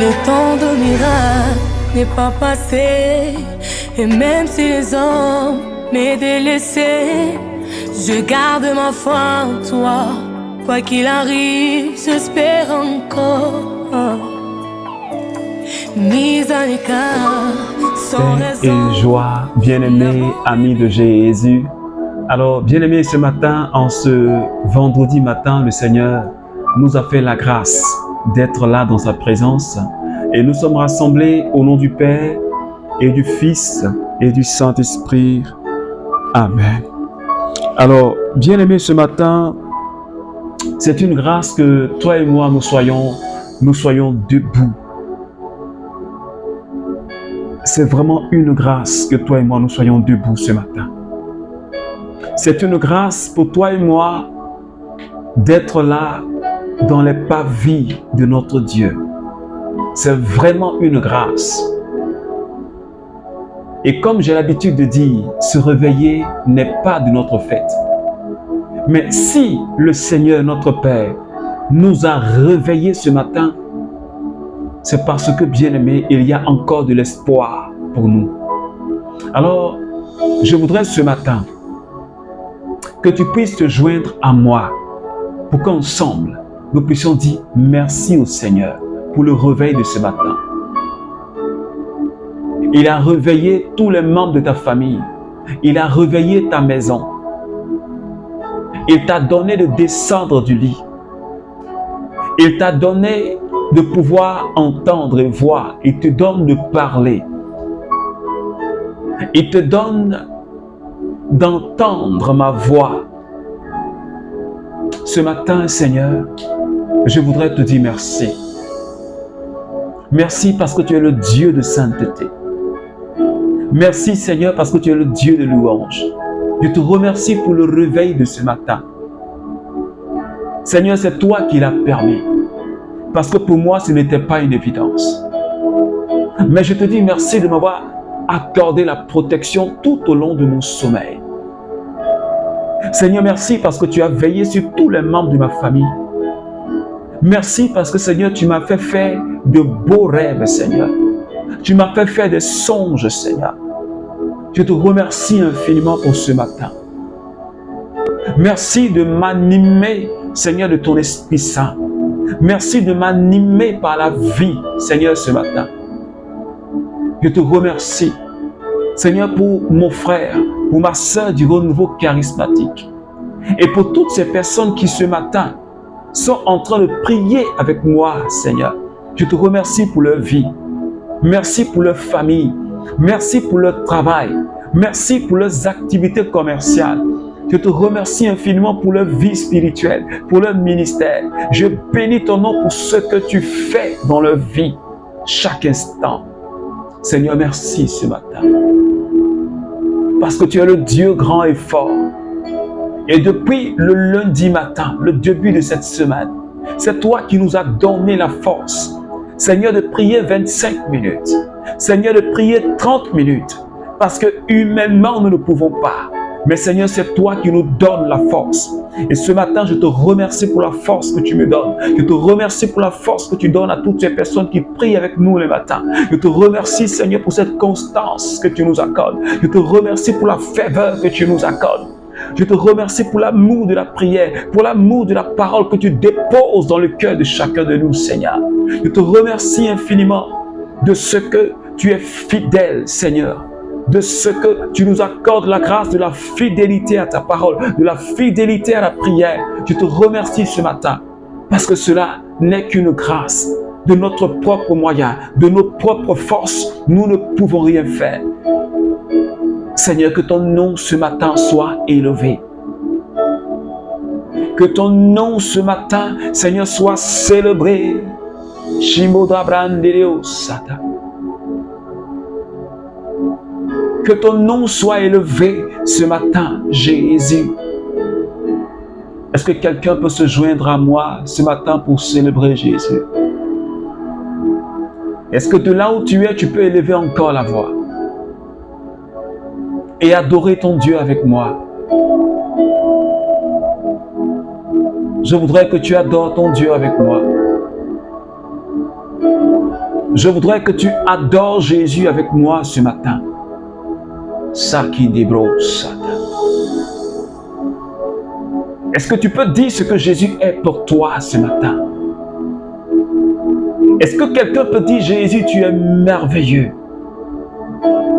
Le temps de miracle n'est pas passé, et même si les hommes m'aient délaissé, je garde ma foi en toi. Quoi qu'il arrive, j'espère encore. Mise à l'écart, sans raison. Et joie, bien-aimés, amis de Jésus. Alors, bien-aimés, ce matin, en ce vendredi matin, le Seigneur nous a fait la grâce d'être là dans sa présence. Et nous sommes rassemblés au nom du Père et du Fils et du Saint-Esprit. Amen. Alors, bien-aimés, ce matin, c'est une grâce que toi et moi, nous soyons debout. C'est vraiment une grâce que toi et moi, nous soyons debout ce matin. C'est une grâce pour toi et moi d'être là dans les pavis de notre Dieu. C'est vraiment une grâce. Et comme j'ai l'habitude de dire, se réveiller n'est pas de notre fait. Mais si le Seigneur, notre Père, nous a réveillés ce matin, c'est parce que, bien-aimés, il y a encore de l'espoir pour nous. Alors, je voudrais ce matin que tu puisses te joindre à moi pour qu'ensemble, nous puissions dire merci au Seigneur pour le réveil de ce matin. Il a réveillé tous les membres de ta famille. Il a réveillé ta maison. Il t'a donné de descendre du lit. Il t'a donné de pouvoir entendre et voir. Il te donne de parler. Il te donne d'entendre ma voix. Ce matin, Seigneur, je voudrais te dire merci. Merci parce que tu es le Dieu de sainteté. Merci, Seigneur, parce que tu es le Dieu de louange. Je te remercie pour le réveil de ce matin. Seigneur, c'est toi qui l'as permis. Parce que pour moi, ce n'était pas une évidence. Mais je te dis merci de m'avoir accordé la protection tout au long de mon sommeil. Seigneur, merci parce que tu as veillé sur tous les membres de ma famille. Merci parce que, Seigneur, tu m'as fait faire de beaux rêves, Seigneur. Tu m'as fait faire des songes, Seigneur. Je te remercie infiniment pour ce matin. Merci de m'animer, Seigneur, de ton Esprit Saint. Merci de m'animer par la vie, Seigneur, ce matin. Je te remercie, Seigneur, pour mon frère, pour ma sœur du renouveau charismatique. Et pour toutes ces personnes qui, ce matin, sont en train de prier avec moi, Seigneur. Je te remercie pour leur vie. Merci pour leur famille. Merci pour leur travail. Merci pour leurs activités commerciales. Je te remercie infiniment pour leur vie spirituelle, pour leur ministère. Je bénis ton nom pour ce que tu fais dans leur vie, chaque instant. Seigneur, merci ce matin. Parce que tu es le Dieu grand et fort. Et depuis le lundi matin, le début de cette semaine, c'est toi qui nous as donné la force, Seigneur, de prier 25 minutes. Seigneur, de prier 30 minutes. Parce que humainement, nous ne pouvons pas. Mais Seigneur, c'est toi qui nous donnes la force. Et ce matin, je te remercie pour la force que tu me donnes. Je te remercie pour la force que tu donnes à toutes ces personnes qui prient avec nous le matin. Je te remercie, Seigneur, pour cette constance que tu nous accordes. Je te remercie pour la ferveur que tu nous accordes. Je te remercie pour l'amour de la prière, pour l'amour de la parole que tu déposes dans le cœur de chacun de nous, Seigneur. Je te remercie infiniment de ce que tu es fidèle, Seigneur. De ce que tu nous accordes la grâce de la fidélité à ta parole, de la fidélité à la prière. Je te remercie ce matin parce que cela n'est qu'une grâce. De notre propre moyen, de nos propres forces, nous ne pouvons rien faire. Seigneur, que ton nom ce matin soit élevé. Que ton nom ce matin, Seigneur, soit célébré. Que ton nom soit élevé ce matin, Jésus. Est-ce que quelqu'un peut se joindre à moi ce matin pour célébrer Jésus? Est-ce que de là où tu es, tu peux élever encore la voix et adorer ton Dieu avec moi? Je voudrais que tu adores ton Dieu avec moi. Je voudrais que tu adores Jésus avec moi ce matin. Saki Debro Sata. Est-ce que tu peux dire ce que Jésus est pour toi ce matin? Est-ce que quelqu'un peut dire, Jésus, tu es merveilleux?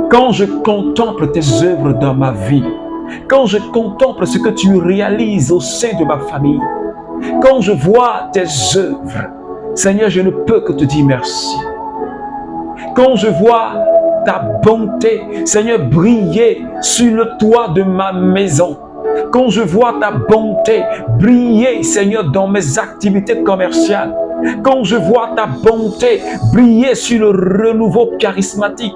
Quand je contemple tes œuvres dans ma vie, quand je contemple ce que tu réalises au sein de ma famille, quand je vois tes œuvres, Seigneur, je ne peux que te dire merci. Quand je vois ta bonté, Seigneur, briller sur le toit de ma maison, quand je vois ta bonté briller, Seigneur, dans mes activités commerciales, quand je vois ta bonté briller sur le renouveau charismatique,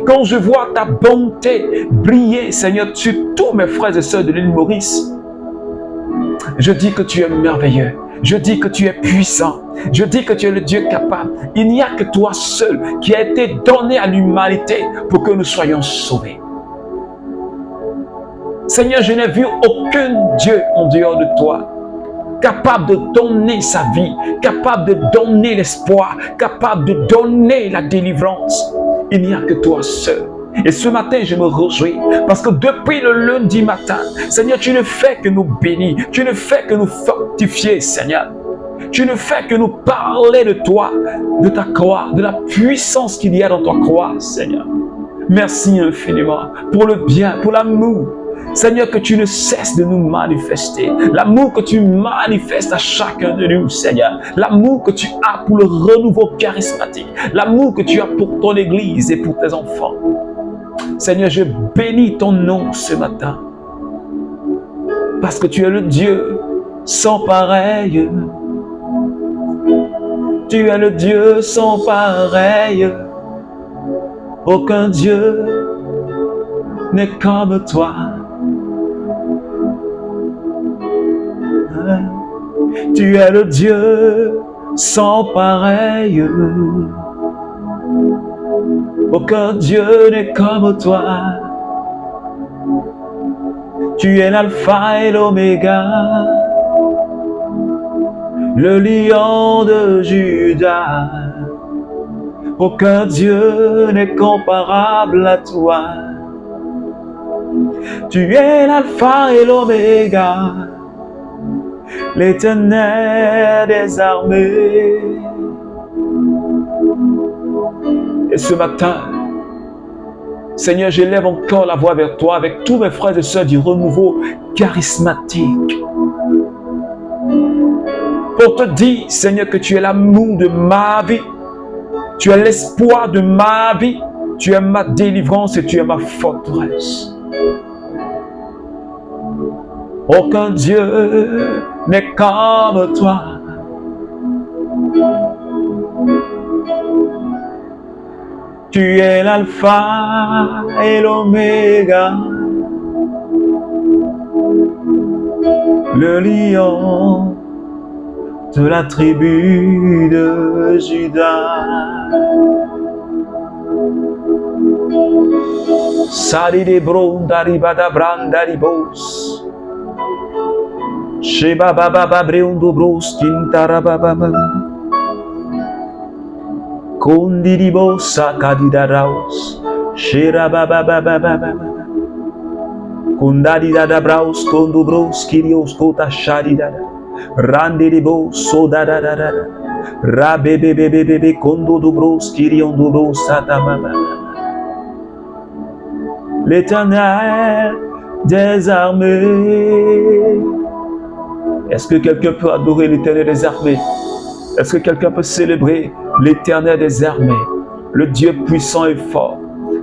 quand je vois ta bonté briller, Seigneur, sur tous mes frères et sœurs de l'île Maurice, je dis que tu es merveilleux. Je dis que tu es puissant. Je dis que tu es le Dieu capable. Il n'y a que toi seul qui a été donné à l'humanité pour que nous soyons sauvés. Seigneur, je n'ai vu aucun Dieu en dehors de toi, capable de donner sa vie, capable de donner l'espoir, capable de donner la délivrance. Il n'y a que toi seul. Et ce matin, je me réjouis parce que depuis le lundi matin, Seigneur, tu ne fais que nous bénir, tu ne fais que nous fortifier, Seigneur. Tu ne fais que nous parler de toi, de ta croix, de la puissance qu'il y a dans ta croix, Seigneur. Merci infiniment pour le bien, pour l'amour. Seigneur, que tu ne cesses de nous manifester. L'amour que tu manifestes à chacun de nous, Seigneur. L'amour que tu as pour le renouveau charismatique. L'amour que tu as pour ton Église et pour tes enfants. Seigneur, je bénis ton nom ce matin. Parce que tu es le Dieu sans pareil. Tu es le Dieu sans pareil. Aucun Dieu n'est comme toi. Tu es le Dieu sans pareil. Aucun Dieu n'est comme toi. Tu es l'alpha et l'oméga, le lion de Juda. Aucun Dieu n'est comparable à toi. Tu es l'alpha et l'oméga, l'Éternel des armées. Et ce matin, Seigneur, j'élève encore la voix vers toi avec tous mes frères et sœurs du renouveau charismatique. Pour te dire, Seigneur, que tu es l'amour de ma vie, tu es l'espoir de ma vie, tu es ma délivrance et tu es ma forteresse. Aucun Dieu n'est comme toi. Tu es l'alpha et l'oméga, le lion de la tribu de Juda. Sali de brondari badabrandaribos. Sheba baba babreondo bros kintarababa. Kondiribo sakadidaraus. Shera baba baba baba. Kondadidadabraus kondubros kirios kota sharidada. Randiribo sodadadada. Rabebebebebe kondodubros kiriondubros satamama. L'Éternel des armées. Est-ce que quelqu'un peut adorer l'Éternel des armées? Est-ce que quelqu'un peut célébrer l'Éternel des armées? Le Dieu puissant et fort,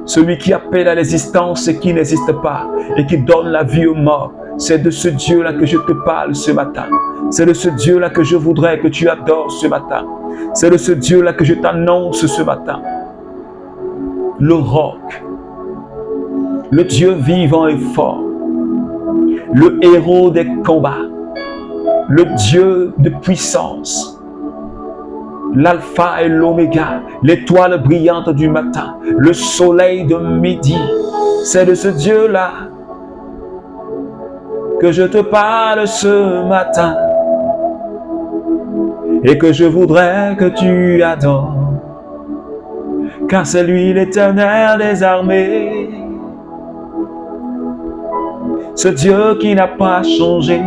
celui qui appelle à l'existence ce qui n'existe pas et qui donne la vie aux morts. C'est de ce Dieu-là que je te parle ce matin. C'est de ce Dieu-là que je voudrais que tu adores ce matin. C'est de ce Dieu-là que je t'annonce ce matin. Le roc, le Dieu vivant et fort, le héros des combats, le Dieu de puissance, l'alpha et l'oméga, l'étoile brillante du matin, le soleil de midi. C'est de ce Dieu-là que je te parle ce matin et que je voudrais que tu adores. car c'est lui l'Éternel des armées. Ce Dieu qui n'a pas changé.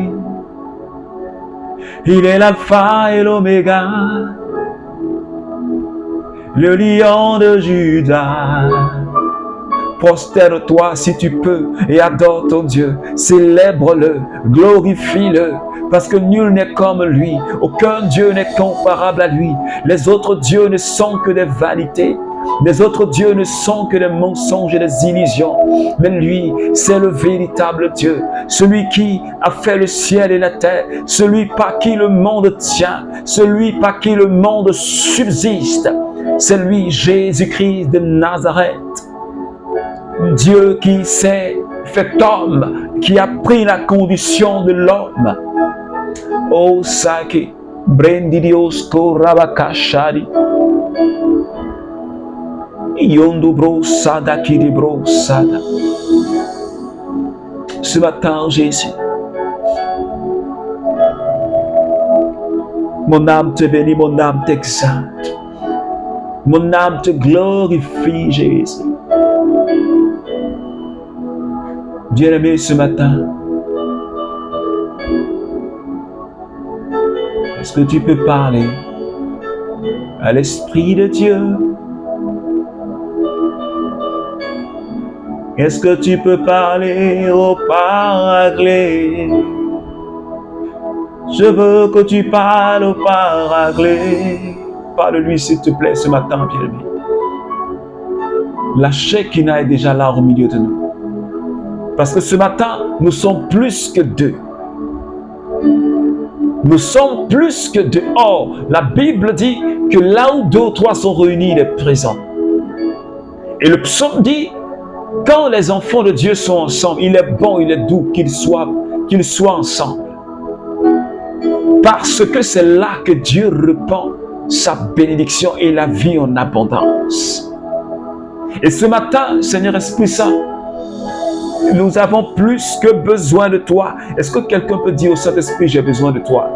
Il est l'alpha et l'oméga, le lion de Juda. Prosterne-toi si tu peux et adore ton Dieu. Célèbre-le, glorifie-le, parce que nul n'est comme lui. Aucun Dieu n'est comparable à lui. Les autres dieux ne sont que des vanités. Les autres dieux ne sont que des mensonges et des illusions. Mais lui, c'est le véritable Dieu. Celui qui a fait le ciel et la terre. Celui par qui le monde tient. Celui par qui le monde subsiste. C'est lui, Jésus-Christ de Nazareth. Dieu qui s'est fait homme, qui a pris la condition de l'homme. Oh Saki, Brendidios Korabakashari, Yondo Brosada Kiri Brosada. Ce matin, Jésus, mon âme te bénit, mon âme t'exalte, mon âme te glorifie, Jésus. Bien-aimé, ce matin, est-ce que tu peux parler à l'Esprit de Dieu? Est-ce que tu peux parler au Paraclet? Je veux que tu parles au Paraclet. Parle-lui s'il te plaît ce matin, bien-aimé. La Shekinah est déjà là au milieu de nous. Parce que ce matin, nous sommes plus que deux. Nous sommes plus que deux. Or, la Bible dit que là où deux ou trois sont réunis, il est présent. Et le psaume dit, quand les enfants de Dieu sont ensemble, il est bon, il est doux qu'ils soient ensemble. Parce que c'est là que Dieu répand sa bénédiction et la vie en abondance. Et ce matin, Seigneur Esprit Saint, nous avons plus que besoin de toi. Est-ce que quelqu'un peut dire au Saint-Esprit, j'ai besoin de toi?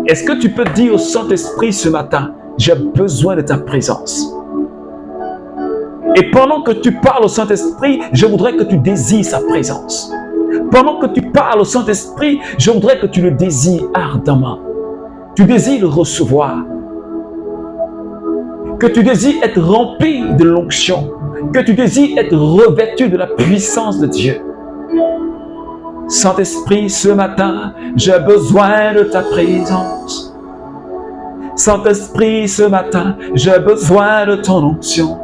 Est-ce que tu peux dire au Saint-Esprit ce matin, j'ai besoin de ta présence? Et pendant que tu parles au Saint-Esprit, je voudrais que tu désires sa présence. Pendant que tu parles au Saint-Esprit, je voudrais que tu le désires ardemment. Tu désires le recevoir. Que tu désires être rempli de l'onction. Que tu désires être revêtu de la puissance de Dieu. Saint-Esprit, ce matin, j'ai besoin de ta présence. Saint-Esprit, ce matin, j'ai besoin de ton onction.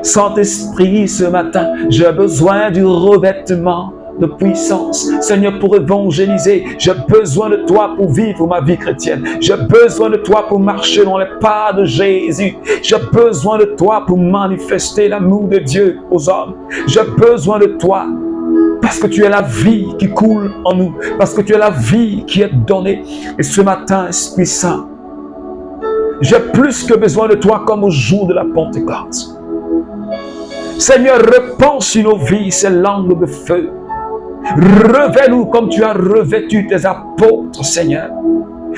Saint-Esprit, ce matin, j'ai besoin du revêtement de puissance. Seigneur, pour évangéliser, j'ai besoin de toi pour vivre ma vie chrétienne. J'ai besoin de toi pour marcher dans les pas de Jésus. J'ai besoin de toi pour manifester l'amour de Dieu aux hommes. J'ai besoin de toi parce que tu es la vie qui coule en nous, parce que tu es la vie qui est donnée. Et ce matin, Esprit Saint, j'ai plus que besoin de toi comme au jour de la Pentecôte. Seigneur, répands sur nos vies ces langues de feu. Revêt-nous comme tu as revêtu tes apôtres, Seigneur.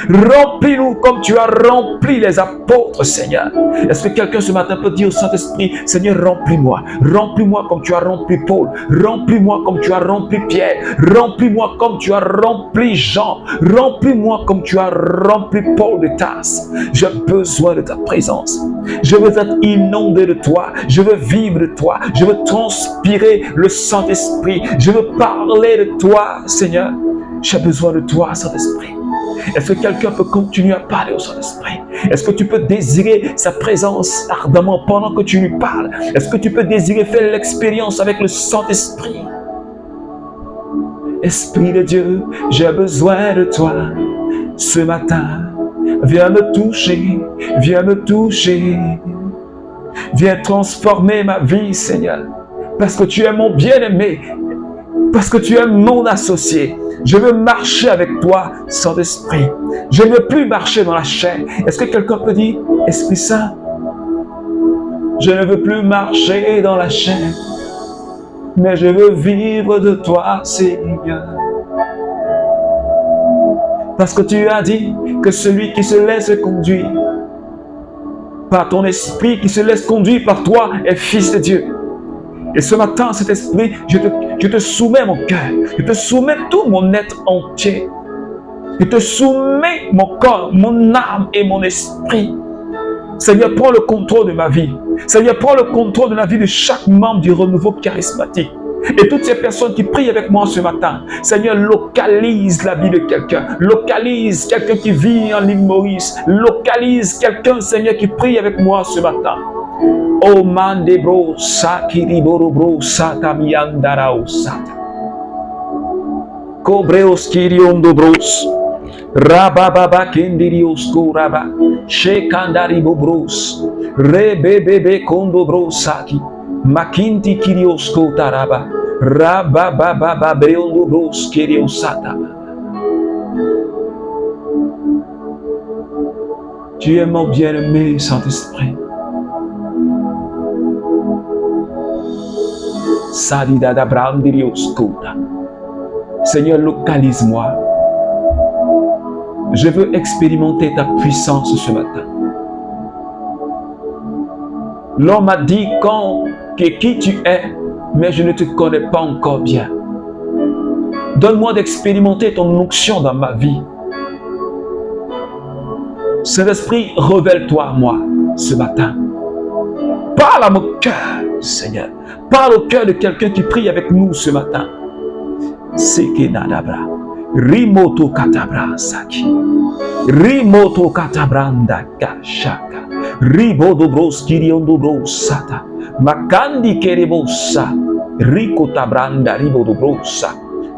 Remplis-nous comme tu as rempli les apôtres, Seigneur. Est-ce que quelqu'un ce matin peut dire au Saint-Esprit, Seigneur, remplis-moi. Remplis-moi comme tu as rempli Paul. Remplis-moi comme tu as rempli Pierre. Remplis-moi comme tu as rempli Jean. Remplis-moi comme tu as rempli Paul de Tarse. J'ai besoin de ta présence. Je veux être inondé de toi. Je veux vivre de toi. Je veux transpirer le Saint-Esprit. Je veux parler de toi, Seigneur. J'ai besoin de toi, Saint-Esprit. Est-ce que quelqu'un peut continuer à parler au Saint-Esprit? Est-ce que tu peux désirer sa présence ardemment pendant que tu lui parles? Est-ce que tu peux désirer faire l'expérience avec le Saint-Esprit? Esprit de Dieu, j'ai besoin de toi ce matin. Viens me toucher, viens me toucher. Viens transformer ma vie, Seigneur. Parce que tu es mon bien-aimé. Parce que tu es mon associé. Je veux marcher avec toi, Saint-Esprit. Je ne veux plus marcher dans la chair. Est-ce que quelqu'un peut dire, Esprit Saint, je ne veux plus marcher dans la chair, mais je veux vivre de toi, Seigneur. Parce que tu as dit que celui qui se laisse conduire par ton esprit qui se laisse conduire par toi est fils de Dieu. Et ce matin, cet esprit, je te soumets mon cœur, je te soumets tout mon être entier. Je te soumets mon corps, mon âme et mon esprit. Seigneur, prends le contrôle de ma vie. Seigneur, prends le contrôle de la vie de chaque membre du renouveau charismatique. Et toutes ces personnes qui prient avec moi ce matin, Seigneur, localise la vie de quelqu'un. Localise quelqu'un qui vit en l'île Maurice. Localise quelqu'un, Seigneur, qui prie avec moi ce matin. Oh man de bro, sakiri boro bro, sata miandarao sata. Cobreos kiriondo bros. Rabababa kendirios kuraba. Shekandari bobros. Rebebebe kondo bros saki. Makinti kirios kotaraba. Rabababa breondo bros kirios sata. Tu es mon bien-aimé, Saint-Esprit. Sadidada brandirios kota. Seigneur, localise-moi. Je veux expérimenter ta puissance ce matin. L'homme m'a dit qui tu es, mais je ne te connais pas encore bien. Donne-moi d'expérimenter ton onction dans ma vie. Saint-Esprit, révèle-toi à moi ce matin. Parle à mon cœur, Seigneur. Parle au cœur de quelqu'un qui prie avec nous ce matin. Sekenadabra. Rimoto katabra saki. Rimoto katabranda kashaka. Ribodo bros kiriondo bros sata. Makandi kerebosa. Riko tabranda ribodo brosa.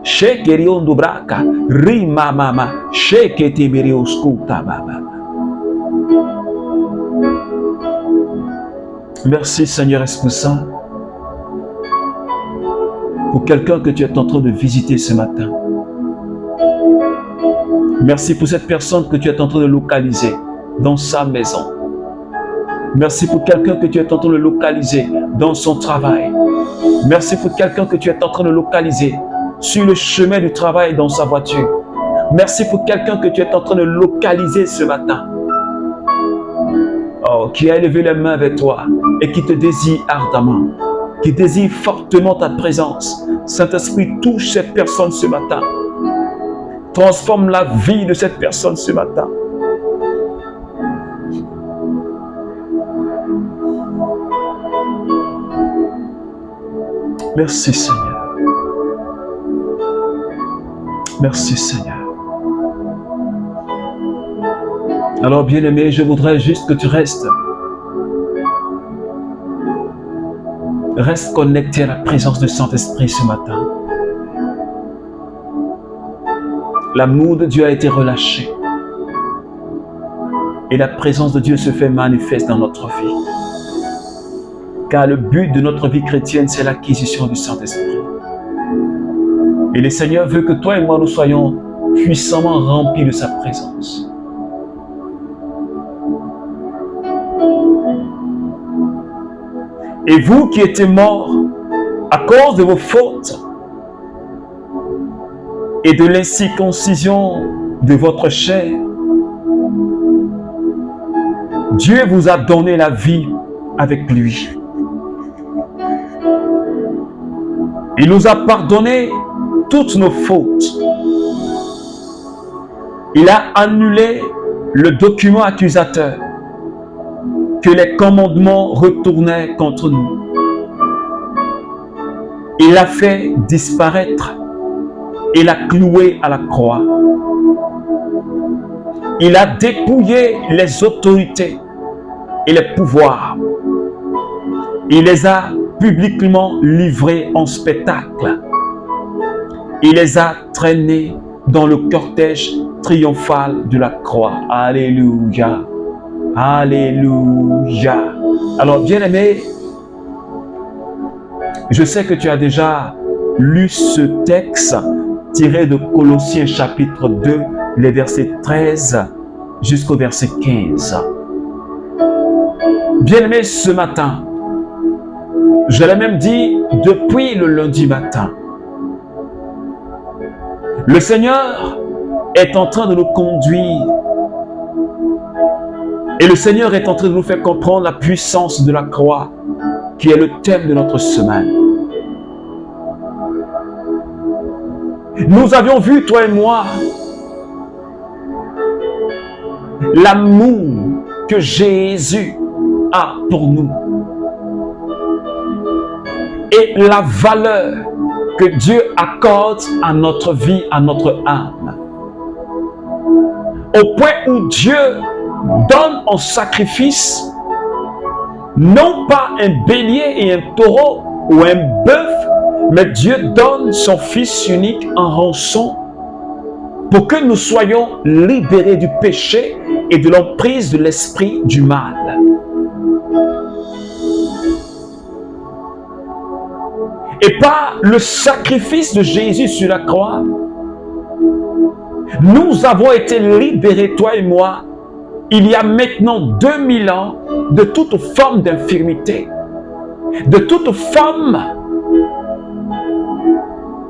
Shekeriondo braka. Rima mama. Shekete merioskuta baba. Merci Seigneur Esprit Saint pour quelqu'un que tu es en train de visiter ce matin. Merci pour cette personne que tu es en train de localiser dans sa maison. Merci pour quelqu'un que tu es en train de localiser dans son travail. Merci pour quelqu'un que tu es en train de localiser sur le chemin du travail dans sa voiture. Merci pour quelqu'un que tu es en train de localiser ce matin. Oh, qui a élevé les mains vers toi et qui te désire ardemment, qui désire fortement ta présence. Saint-Esprit, touche cette personne ce matin. Transforme la vie de cette personne ce matin. Merci Seigneur. Merci Seigneur. Alors bien-aimé, je voudrais juste que tu restes connecté à la présence du Saint-Esprit ce matin. L'amour de Dieu a été relâché et la présence de Dieu se fait manifeste dans notre vie. Car le but de notre vie chrétienne, c'est l'acquisition du Saint-Esprit. Et le Seigneur veut que toi et moi, nous soyons puissamment remplis de sa présence. Et vous qui étiez morts à cause de vos fautes et de l'incirconcision de votre chair, Dieu vous a donné la vie avec lui. Il nous a pardonné toutes nos fautes. Il a annulé le document accusateur que les commandements retournaient contre nous. Il l'a fait disparaître et l'a cloué à la croix. Il a dépouillé les autorités et les pouvoirs. Il les a publiquement livrés en spectacle. Il les a traînés dans le cortège triomphal de la croix. Alléluia. Alléluia. Alors, bien-aimé, je sais que tu as déjà lu ce texte tiré de Colossiens chapitre 2, les versets 13 jusqu'au verset 15. Bien-aimé, ce matin, je l'ai même dit depuis le lundi matin, le Seigneur est en train de nous conduire Et le Seigneur est en train de nous faire comprendre la puissance de la croix, qui est le thème de notre semaine. Nous avions vu, toi et moi, l'amour que Jésus a pour nous et la valeur que Dieu accorde à notre vie, à notre âme. Au point où Dieu donne en sacrifice non pas un bélier et un taureau ou un bœuf, mais Dieu donne son Fils unique en rançon pour que nous soyons libérés du péché et de l'emprise de l'esprit du mal. Et par le sacrifice de Jésus sur la croix, nous avons été libérés, toi et moi, il y a maintenant 2000 ans, de toute forme d'infirmité, de toute forme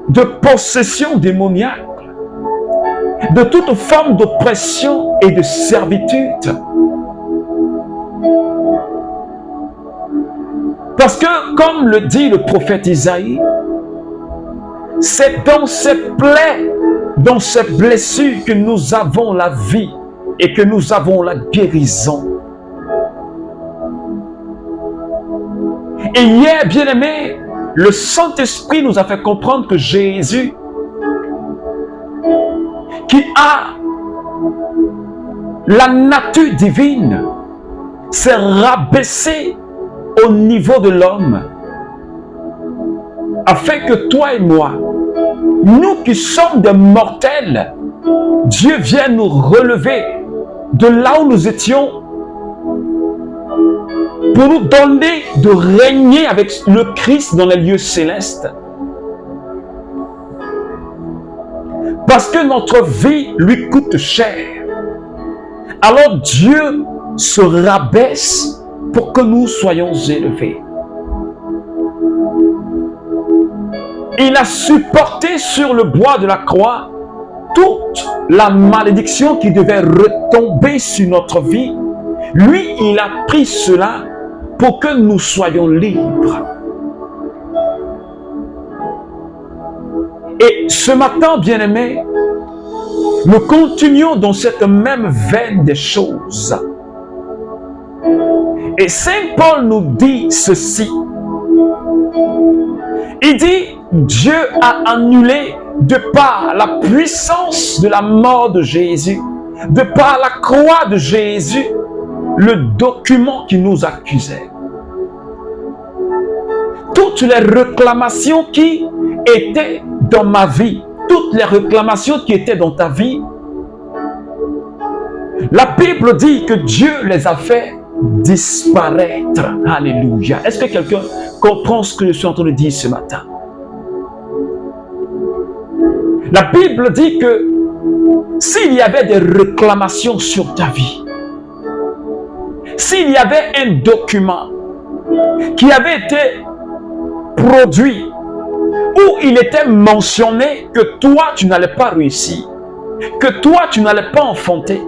de possession démoniaque, de toute forme d'oppression et de servitude. Parce que, comme le dit le prophète Isaïe, c'est dans ces plaies, dans ces blessures que nous avons la vie et que nous avons la guérison. Et hier, bien-aimés, le Saint-Esprit nous a fait comprendre que Jésus, qui a la nature divine, s'est rabaissé au niveau de l'homme, afin que toi et moi, nous qui sommes des mortels, Dieu vienne nous relever de là où nous étions pour nous donner de régner avec le Christ dans les lieux célestes. Parce que notre vie lui coûte cher. Alors Dieu se rabaisse pour que nous soyons élevés. Il a supporté sur le bois de la croix toute la malédiction qui devait retomber sur notre vie. Lui, il a pris cela pour que nous soyons libres. Et ce matin, bien-aimés, nous continuons dans cette même veine des choses. Et Saint Paul nous dit ceci. Il dit, Dieu a annulé de par la puissance de la mort de Jésus, de par la croix de Jésus, le document qui nous accusait. Toutes les réclamations qui étaient dans ma vie, toutes les réclamations qui étaient dans ta vie, la Bible dit que Dieu les a fait disparaître. Alléluia. Est-ce que quelqu'un comprend ce que je suis en train de dire ce matin? La Bible dit que s'il y avait des réclamations sur ta vie, s'il y avait un document qui avait été produit où il était mentionné que toi tu n'allais pas réussir, que toi tu n'allais pas enfanter,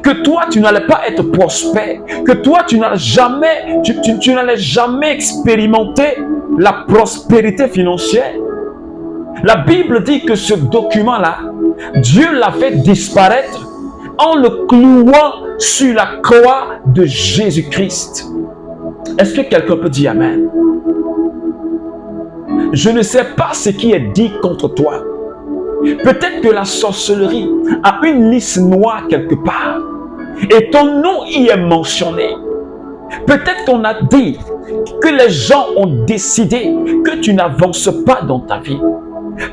que toi tu n'allais pas être prospère, que toi tu n'allais jamais, tu n'allais jamais expérimenter la prospérité financière. La Bible dit que ce document-là, Dieu l'a fait disparaître en le clouant sur la croix de Jésus-Christ. Est-ce que quelqu'un peut dire Amen? Je ne sais pas ce qui est dit contre toi. Peut-être que la sorcellerie a une liste noire quelque part et ton nom y est mentionné. Peut-être qu'on a dit que les gens ont décidé que tu n'avances pas dans ta vie.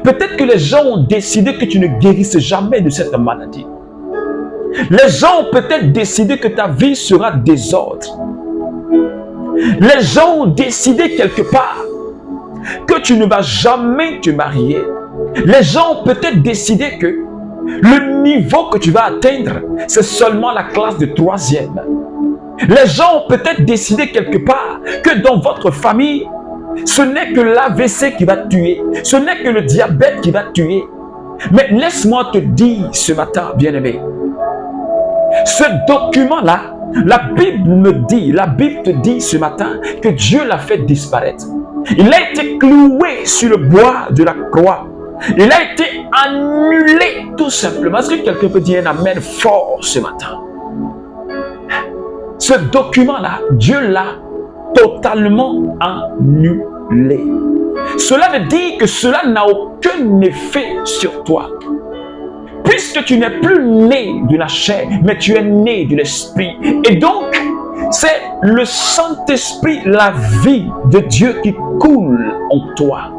Peut-être que les gens ont décidé que tu ne guérisses jamais de cette maladie. Les gens ont peut-être décidé que ta vie sera désordre. Les gens ont décidé quelque part que tu ne vas jamais te marier. Les gens ont peut-être décidé que le niveau que tu vas atteindre, c'est seulement la classe de 3e. Les gens ont peut-être décidé quelque part que dans votre famille, ce n'est que l'AVC qui va te tuer. Ce n'est que le diabète qui va te tuer. Mais laisse-moi te dire ce matin, bien-aimé, ce document-là, La Bible me dit, la Bible te dit ce matin que Dieu l'a fait disparaître. Il a été cloué sur le bois de la croix. Il a été annulé tout simplement. Est-ce que quelqu'un peut dire un amen fort ce matin? Ce document-là, Dieu l'a totalement annulé. Cela veut dire que cela n'a aucun effet sur toi. Puisque tu n'es plus né de la chair, mais tu es né de l'Esprit. Et donc, c'est le Saint-Esprit, la vie de Dieu qui coule en toi.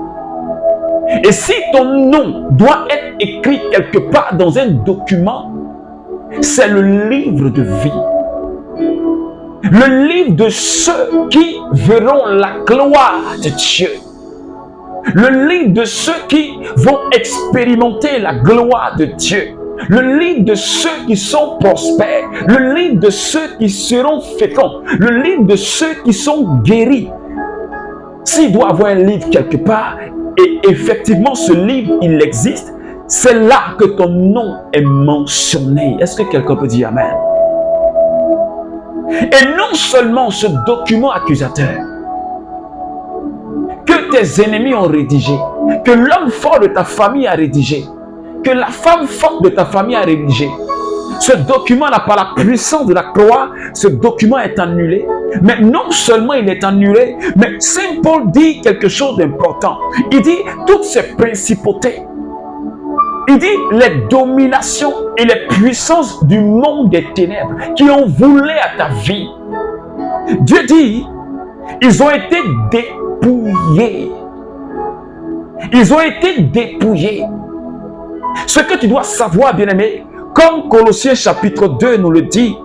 Et si ton nom doit être écrit quelque part dans un document, c'est le livre de vie. Le livre de ceux qui verront la gloire de Dieu. Le livre de ceux qui vont expérimenter la gloire de Dieu. Le livre de ceux qui sont prospères. Le livre de ceux qui seront féconds. Le livre de ceux qui sont guéris. S'il doit y avoir un livre quelque part, et effectivement ce livre, il existe, c'est là que ton nom est mentionné. Est-ce que quelqu'un peut dire Amen? Et non seulement ce document accusateur que tes ennemis ont rédigé, que l'homme fort de ta famille a rédigé, que la femme forte de ta famille a rédigé. Ce document-là, par la puissance de la croix, ce document est annulé. Mais non seulement il est annulé, mais Saint Paul dit quelque chose d'important. Il dit toutes ces principautés, il dit les dominations et les puissances du monde des ténèbres qui ont volé à ta vie. Dieu dit, ils ont été dépouillés. Ils ont été dépouillés. Ce que tu dois savoir, bien-aimé, comme Colossiens chapitre 2 nous le dit,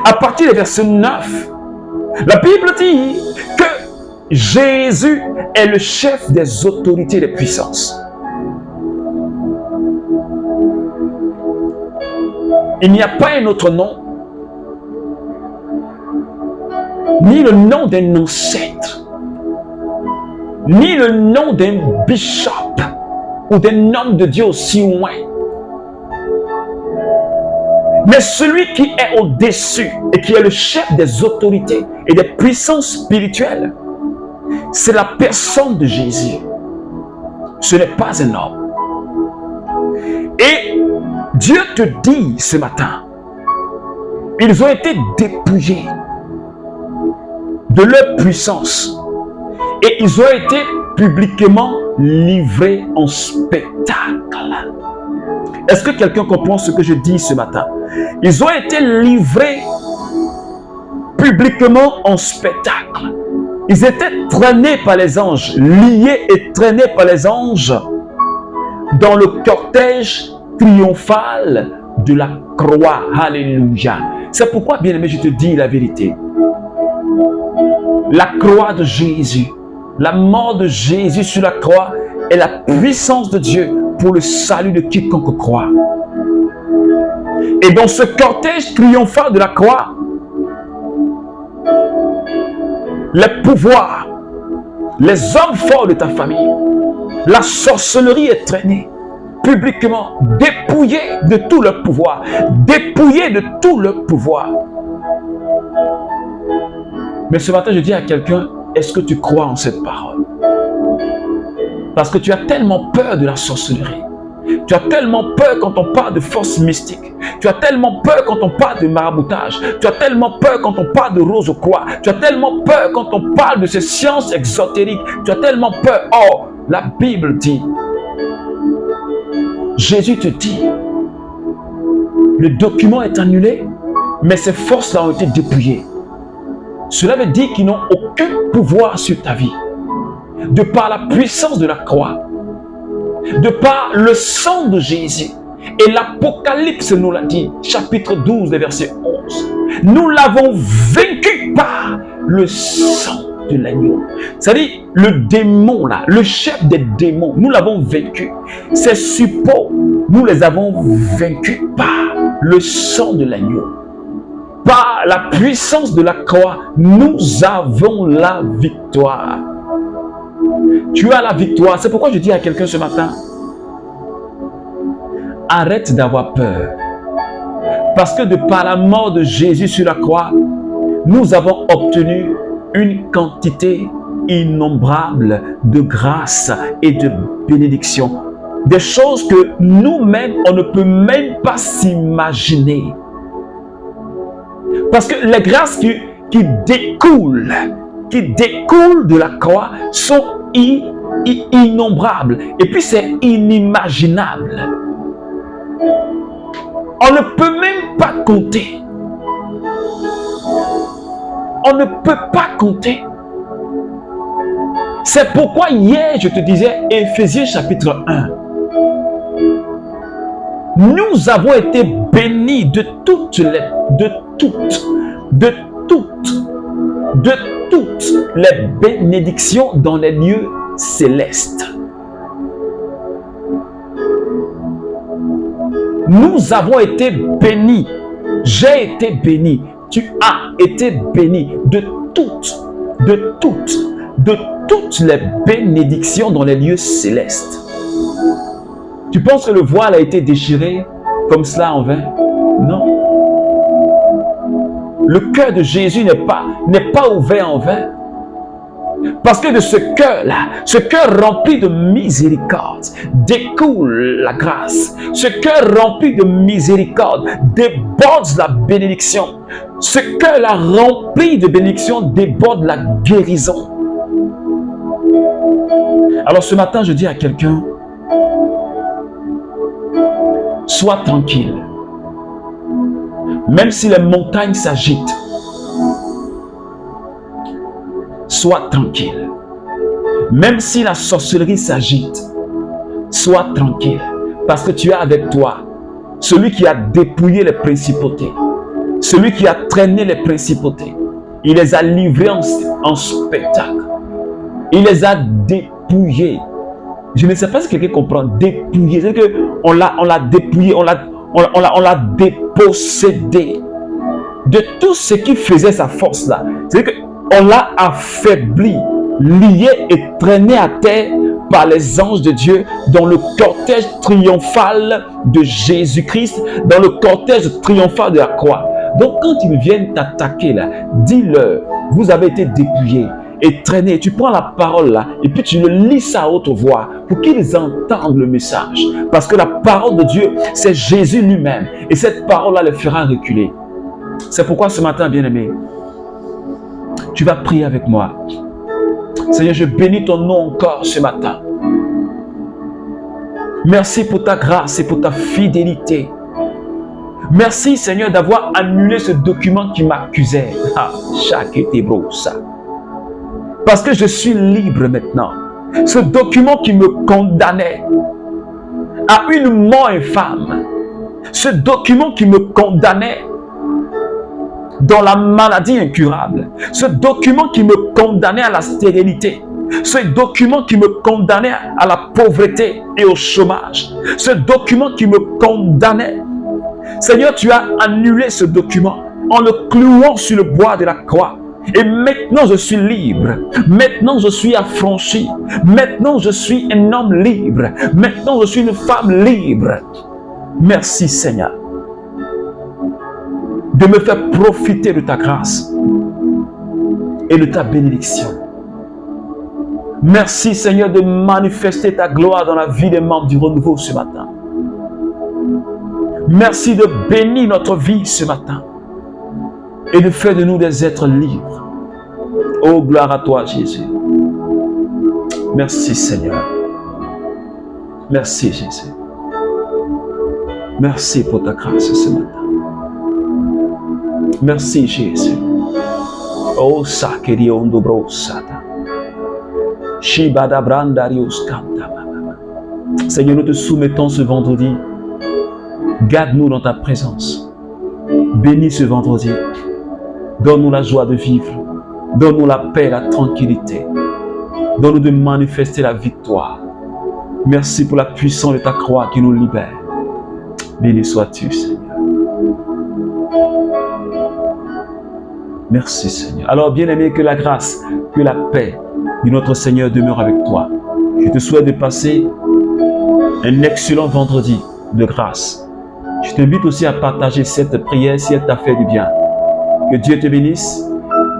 à partir du verset 9, la Bible dit que Jésus est le chef des autorités et des puissances. Il n'y a pas un autre nom, ni le nom d'un ancêtre, ni le nom d'un bishop ou d'un homme de Dieu aussi loin. Mais celui qui est au-dessus et qui est le chef des autorités et des puissances spirituelles, c'est la personne de Jésus. Ce n'est pas un homme. Et Dieu te dit ce matin, ils ont été dépouillés de leur puissance et ils ont été publiquement livrés en spectacle. Est-ce que quelqu'un comprend ce que je dis ce matin? Ils ont été livrés publiquement en spectacle. Ils étaient traînés par les anges, liés et traînés par les anges dans le cortège triomphal de la croix. Alléluia. C'est pourquoi, bien-aimé, je te dis la vérité. La croix de Jésus, la mort de Jésus sur la croix est la puissance de Dieu pour le salut de quiconque croit. Et dans ce cortège triomphal de la croix, les pouvoirs, les hommes forts de ta famille, la sorcellerie est traînée publiquement, dépouillée de tout leur pouvoir, dépouillée de tout leur pouvoir. Mais ce matin, je dis à quelqu'un, est-ce que tu crois en cette parole? Parce que tu as tellement peur de la sorcellerie. Tu as tellement peur quand on parle de force mystique. Tu as tellement peur quand on parle de maraboutage. Tu as tellement peur quand on parle de rose au croix. Tu as tellement peur quand on parle de ces sciences exotériques. Tu as tellement peur. Oh, la Bible dit, Jésus te dit, le document est annulé, mais ces forces-là ont été dépouillées. Cela veut dire qu'ils n'ont aucun pouvoir sur ta vie. De par la puissance de la croix, de par le sang de Jésus. Et l'Apocalypse nous l'a dit, chapitre 12, verset 11. Nous l'avons vaincu par le sang de l'agneau. C'est-à-dire, le démon là, le chef des démons, nous l'avons vaincu. Ces suppôts, nous les avons vaincus par le sang de l'agneau. Par la puissance de la croix, nous avons la victoire. Tu as la victoire. C'est pourquoi je dis à quelqu'un ce matin, arrête d'avoir peur. Parce que de par la mort de Jésus sur la croix, nous avons obtenu une quantité innombrable de grâce et de bénédictions. Des choses que nous-mêmes, on ne peut même pas s'imaginer. Parce que les grâces qui découlent de la croix sont innombrables. Et puis c'est inimaginable. On ne peut même pas compter. On ne peut pas compter. C'est pourquoi hier, je te disais, Éphésiens chapitre 1. Nous avons été bénis de toutes les bénédictions dans les lieux célestes. Nous avons été bénis. J'ai été béni. Tu as été béni de toutes les bénédictions dans les lieux célestes. Tu penses que le voile a été déchiré comme cela en vain? Non. Le cœur de Jésus n'est pas ouvert en vain. Parce que de ce cœur-là, ce cœur rempli de miséricorde, découle la grâce. Ce cœur rempli de miséricorde déborde la bénédiction. Ce cœur-là rempli de bénédiction déborde la guérison. Alors ce matin, je dis à quelqu'un, sois tranquille. Même si les montagnes s'agitent, sois tranquille. Même si la sorcellerie s'agite, sois tranquille. Parce que tu as avec toi celui qui a dépouillé les principautés, celui qui a traîné les principautés. Il les a livrés en spectacle. Il les a dépouillés. Je ne sais pas si quelqu'un comprend. Dépouillé. C'est qu'on l'a dépouillé, on l'a dépossédé de tout ce qui faisait sa force là. C'est-à-dire qu'on l'a affaibli, lié et traîné à terre par les anges de Dieu dans le cortège triomphal de Jésus-Christ, dans le cortège triomphal de la croix. Donc quand ils viennent t'attaquer là, dis-leur, vous avez été dépouillés et traînés. Tu prends la parole là et puis tu le lis ça à haute voix pour qu'ils entendent le message. Parce que la parole de Dieu, c'est Jésus lui-même. Et cette parole-là les fera reculer. C'est pourquoi ce matin, bien-aimé, tu vas prier avec moi. Seigneur, je bénis ton nom encore ce matin. Merci pour ta grâce et pour ta fidélité. Merci, Seigneur, d'avoir annulé ce document qui m'accusait. Parce que je suis libre maintenant. Ce document qui me condamnait à une mort infâme. Ce document qui me condamnait dans la maladie incurable. Ce document qui me condamnait à la stérilité. Ce document qui me condamnait à la pauvreté et au chômage. Ce document qui me condamnait. Seigneur, tu as annulé ce document en le clouant sur le bois de la croix. Et maintenant je suis libre. Maintenant je suis affranchi. Maintenant je suis un homme libre. Maintenant je suis une femme libre. Merci Seigneur de me faire profiter de ta grâce et de ta bénédiction. Merci Seigneur de manifester ta gloire dans la vie des membres du renouveau ce matin. Merci de bénir notre vie ce matin et de faire de nous des êtres libres. Oh, gloire à toi Jésus. Merci Seigneur. Merci Jésus. Merci pour ta grâce ce matin. Merci Jésus. Oh, Sakeriondo Brosata. Shibada Brandarius Kanta. Seigneur, nous te soumettons ce vendredi. Garde-nous dans ta présence. Bénis ce vendredi. Donne-nous la joie de vivre. Donne-nous la paix, la tranquillité. Donne-nous de manifester la victoire. Merci pour la puissance de ta croix qui nous libère. Béni sois-tu, Seigneur. Merci, Seigneur. Alors, bien-aimé, que la grâce, que la paix de notre Seigneur demeure avec toi. Je te souhaite de passer un excellent vendredi de grâce Je t'invite aussi à partager cette prière si elle t'a fait du bien. Que Dieu te bénisse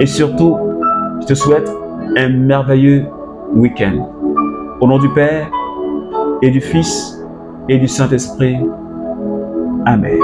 et surtout, je te souhaite un merveilleux week-end. Au nom du Père et du Fils et du Saint-Esprit. Amen.